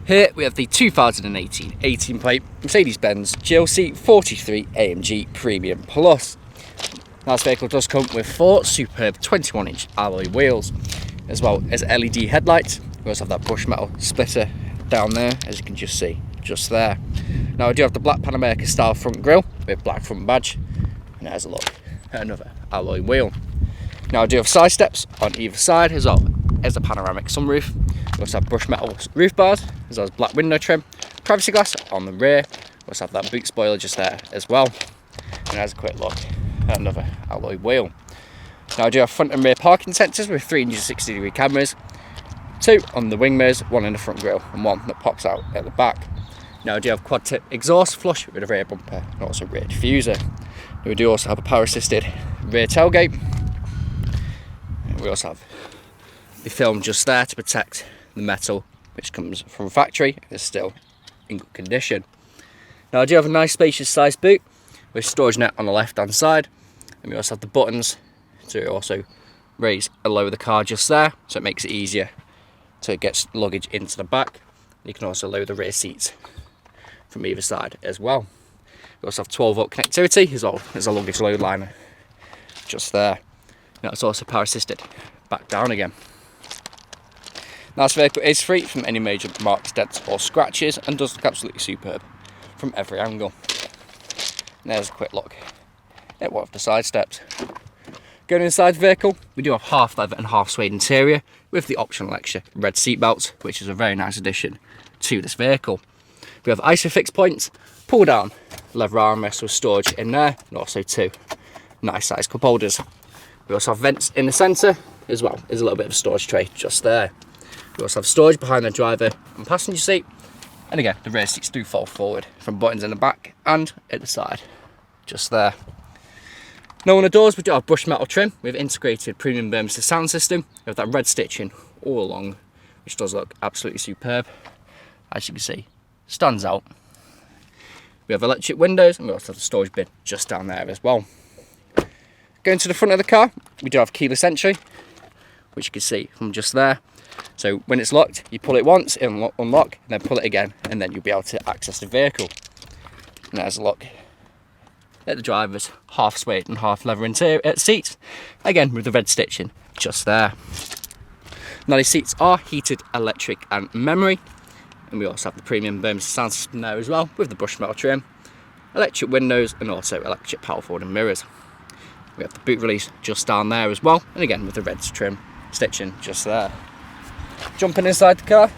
Here we have the 2018 18 plate Mercedes-Benz GLC 43 AMG Premium Plus. Now this vehicle does come with 4 superb 21-inch alloy wheels, as well as LED headlights. We also have that brushed metal splitter down there, as you can just see, just there. Now I do have the black Pan America style front grille with black front badge, and there's a look at another alloy wheel. Now I do have side steps on either side, as well as a panoramic sunroof. We also have brushed metal roof bars, as well as black window trim, privacy glass on the rear. We also have that boot spoiler just there as well. And there's a quick look at another alloy wheel. Now I do have front and rear parking sensors with 360-degree cameras, 2 on the wing mirrors, 1 in the front grille and 1 that pops out at the back. Now I do have quad tip exhaust flush with a rear bumper and also rear diffuser. Now we do also have a power assisted rear tailgate. And we also have the film just there to protect the metal which comes from factory and is still in good condition. Now I do have a nice spacious sized boot with storage net on the left hand side, and we also have the buttons to also raise and lower the car just there, so it makes it easier to get luggage into the back. You can also lower the rear seats from either side as well. We also have 12-volt connectivity as well as a luggage load liner just there. Now it's also power assisted back down again. Now this vehicle is free from any major marks, dents or scratches and does look absolutely superb from every angle. And there's a quick look at one of the side steps. Going inside the vehicle, we do have half leather and half suede interior with the optional extra red seat belts, which is a very nice addition to this vehicle. We have ISOFIX points, pull down leather armrests with storage in there, and also 2 nice size cup holders. We also have vents in the centre, as well as a little bit of a storage tray just there. We also have storage behind the driver and passenger seat, and again the rear seats do fold forward from buttons in the back and at the side just there. Now on the doors we do have brushed metal trim with integrated premium Burmester sound system with that red stitching all along, which does look absolutely superb. As you can see, stands out. We have electric windows, and we also have the storage bin just down there as well. Going to the front of the car, we do have keyless entry, which you can see from just there. So when it's locked, you pull it once, it'll unlock, and then pull it again, and then you'll be able to access the vehicle. And there's a look at the driver's half suede and half leather interior seats, again with the red stitching just there. Now these seats are heated, electric and memory, and we also have the premium Burmester sound system there as well with the brushed metal trim, electric windows and also electric power folding mirrors. We have the boot release just down there as well, and again with the red trim stitching just there. Jumping inside the car,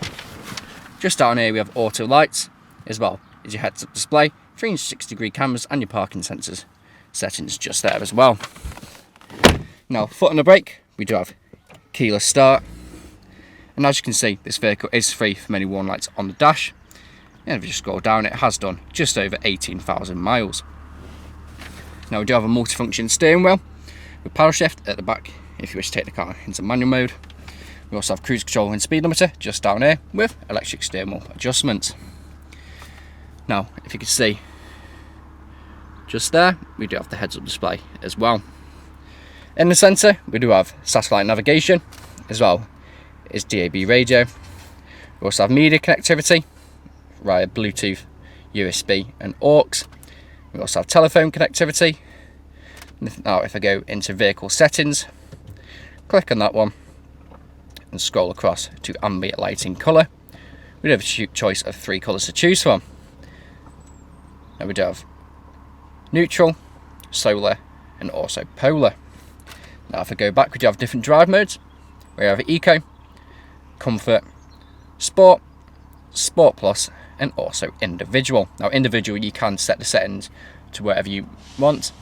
just down here we have auto lights, as well as your heads-up display, 360-degree cameras and your parking sensors settings just there as well. Now foot on the brake, we do have keyless start, and as you can see this vehicle is free from any warning lights on the dash, and if you just scroll down it has done just over 18,000 miles. Now we do have a multifunction steering wheel with power shift at the back if you wish to take the car into manual mode. We also have cruise control and speed limiter just down here with electric steering wheel adjustments. Now, if you can see, just there, we do have the heads-up display as well. In the centre, we do have satellite navigation, as well as DAB radio. We also have media connectivity via Bluetooth, USB and AUX. We also have telephone connectivity. Now, if I go into vehicle settings, click on that one, and scroll across to ambient lighting colour, we do have a choice of 3 colours to choose from. Now we do have neutral, solar and also polar. Now if I go back, we do have different drive modes. We have eco, comfort, sport, sport plus and also individual. Now individual you can set the settings to whatever you want.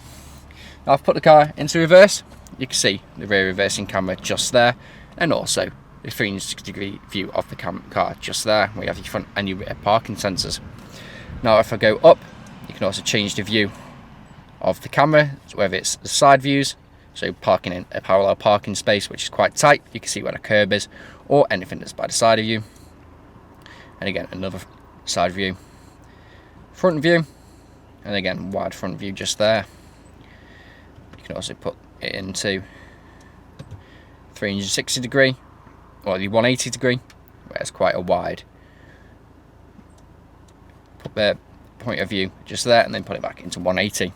Now I've put the car into reverse. You can see the rear reversing camera just there, and also the 360-degree view of the car just there. We have your front and your rear parking sensors. Now if I go up, you can also change the view of the camera, so whether it's the side views, so parking in a parallel parking space which is quite tight, you can see where the curb is, or anything that's by the side of you. And again another side view, front view, and again wide front view just there. You can also put it into 360 degree, or the 180 degree, where it's quite a wide point of view just there, and then put it back into 180.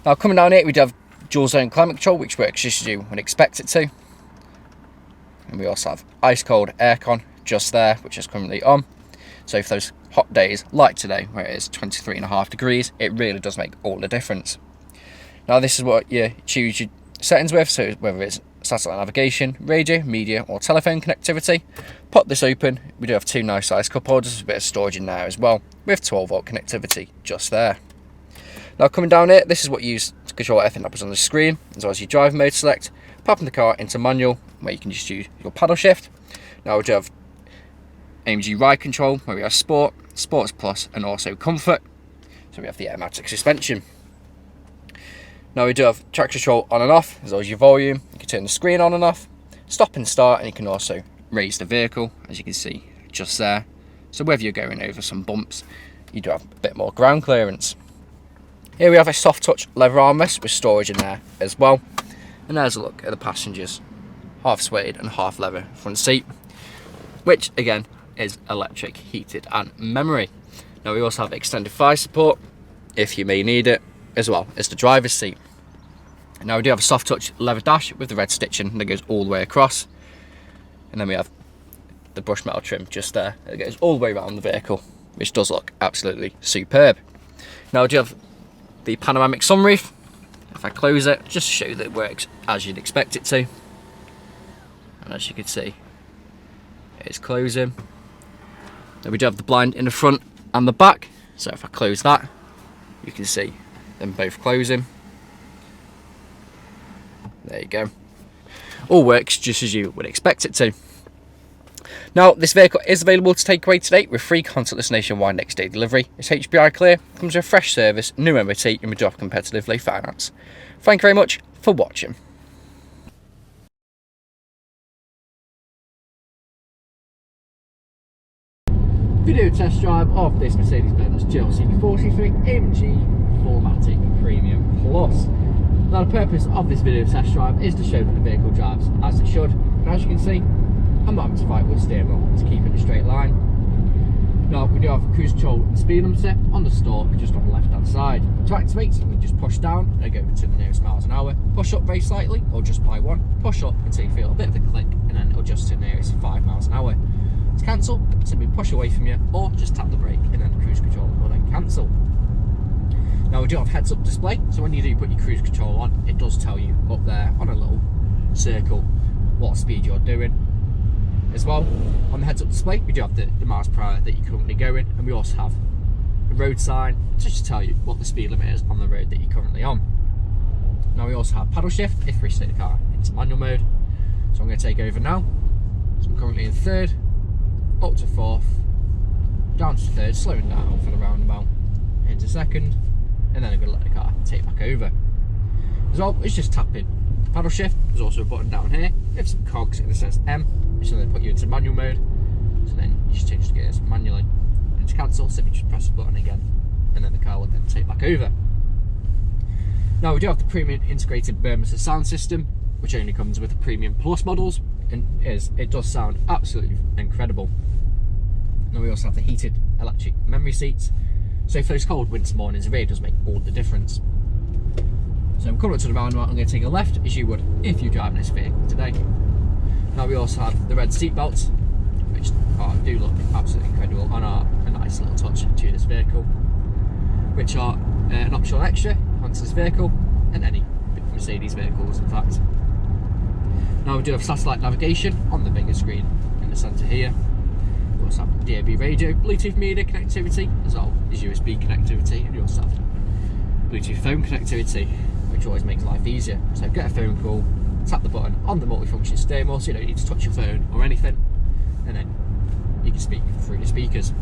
Now coming down here, we do have dual zone climate control, which works just as you would expect it to. And we also have ice cold aircon just there, which is currently on. So for those hot days like today, where it is 23.5 degrees, it really does make all the difference. Now this is what you choose your settings with, so whether it's satellite navigation, radio, media or telephone connectivity. Pop this open, we do have two nice sized cup holders with a bit of storage in there as well, with 12 volt connectivity just there. Now coming down here, this is what you use to control everything that happens on the screen, as well as your drive mode select, popping the car into manual, where you can just use your paddle shift. Now we do have AMG ride control, where we have Sport, Sports Plus and also Comfort. So we have the 4MATIC suspension. Now we do have traction control on and off, as well as your volume. You can turn the screen on and off, stop and start, and you can also raise the vehicle, as you can see just there. So whether you're going over some bumps, you do have a bit more ground clearance. Here we have a soft touch leather armrest with storage in there as well. And there's a look at the passengers, half suede and half leather front seat, which again is electric, heated and memory. Now we also have extended thigh support if you may need it, as well as the driver's seat. Now we do have a soft touch leather dash with the red stitching that goes all the way across, and then we have the brushed metal trim just there that goes all the way around the vehicle, which does look absolutely superb. Now we do have the panoramic sunroof. If I close it, just to show you that it works as you'd expect it to, and as you can see, it's closing. Then we do have the blind in the front and the back, so if I close that, you can see them both closing. There you go. All works just as you would expect it to. Now, this vehicle is available to take away today with free contactless nationwide next day delivery. It's HPI clear, comes with a fresh service, new MOT, and we do have competitively finance. Thank you very much for watching. Video test drive of this Mercedes-Benz GLC 43 AMG 4MATIC Premium Plus. Now the purpose of this video test drive is to show that the vehicle drives as it should. And as you can see, I'm not having to fight with steering wheel to keep it in a straight line. Now we do have cruise control and speed limiter on the stalk just on the left hand side. To activate, we just push down and go to the nearest miles an hour, push up very slightly or just by one, push up until you feel a bit of a click, and then it'll adjust to the nearest 5 miles an hour. To cancel, simply push away from you or just tap the brake and then the cruise control will then cancel. Now we do have heads up display, so when you do put your cruise control on, it does tell you up there on a little circle what speed you're doing. As well, on the heads up display, we do have the miles per hour that you're currently going, and we also have a road sign just to tell you what the speed limit is on the road that you're currently on. Now we also have paddle shift if we set the car into manual mode. So I'm going to take over now. So I'm currently in third, up to fourth, down to third, slowing down for the roundabout, into second, and then I'm going to let the car take back over. As well, it's just tapping paddle shift. There's also a button down here with some cogs in the sense M, which will then put you into manual mode. So then you just change the gears manually. And to cancel, simply just press the button again, and then the car will then take back over. Now we do have the premium integrated Burmester sound system, which only comes with the Premium Plus models, and it does sound absolutely incredible. Now we also have the heated electric memory seats, so for those cold winter mornings it really does make all the difference. So I'm coming up to the roundabout, I'm going to take a left as you would if you're driving this vehicle today. Now we also have the red seat belts, which do look absolutely incredible and are a nice little touch to this vehicle, which are an optional extra onto this vehicle and any Mercedes vehicles in fact. Now we do have satellite navigation on the bigger screen in the centre here. We also have DAB radio, Bluetooth media connectivity, as well as USB connectivity, and we also have Bluetooth phone connectivity, which always makes life easier. So get a phone call, tap the button on the multifunction steering wheel, so you don't need to touch your phone or anything, and then you can speak through the speakers.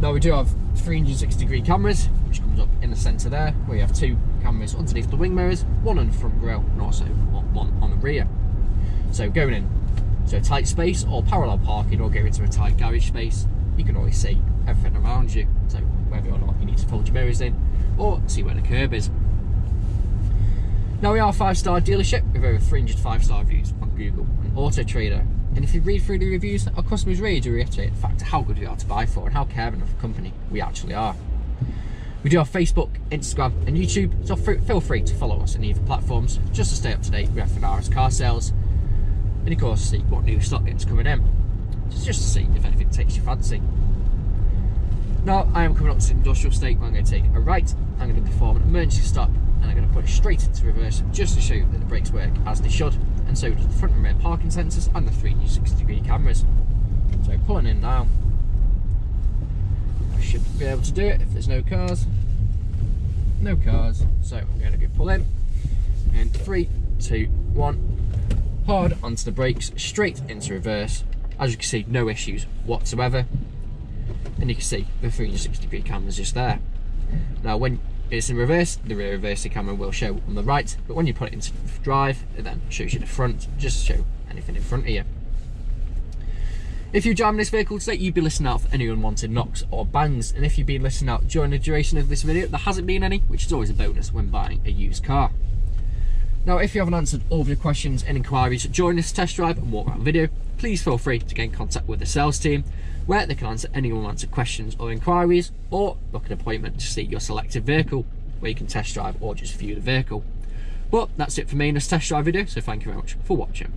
Now we do have 360 degree cameras, which comes up in the centre there, where you have two cameras underneath the wing mirrors, one on the front grille and also one on the rear. So going in to a tight space or parallel parking, or going into a tight garage space, you can always see everything around you, so whether or not you need to fold your mirrors in or see where the curb is. Now we are a 5-star dealership with over 300 5-star reviews on Google and Autotrader. And if you read through the reviews, our customers really do reiterate the fact of how good we are to buy for and how caring of a company we actually are. We do have Facebook, Instagram and YouTube, so feel free to follow us on either platforms just to stay up to date with Finalists car sales. And of course see what new stock is coming in, just to see if anything takes your fancy. Now I am coming up to the industrial estate where I'm going to take a right, I'm going to perform an emergency stop and I'm going to put it straight into reverse just to show you that the brakes work as they should, and so does the front and rear parking sensors and the 360-degree cameras. So pulling in now, I should be able to do it if there's no cars. No cars, so I'm going to go pull in 3, 2, 1, hard onto the brakes, straight into reverse. As you can see, no issues whatsoever, and you can see the 360-degree camera's just there. Now when it's in reverse, the rear reversing camera will show on the right, but when you put it into drive, it then shows you the front, just to show anything in front of you. If you're driving this vehicle today, you'd be listening out for any unwanted knocks or bangs, and if you've been listening out during the duration of this video, there hasn't been any, which is always a bonus when buying a used car. Now, if you haven't answered all of your questions and inquiries during this test drive and walk around video, please feel free to get in contact with the sales team, where they can answer any unanswered questions or inquiries, or book an appointment to see your selected vehicle, where you can test drive or just view the vehicle. But that's it for me in this test drive video, so thank you very much for watching.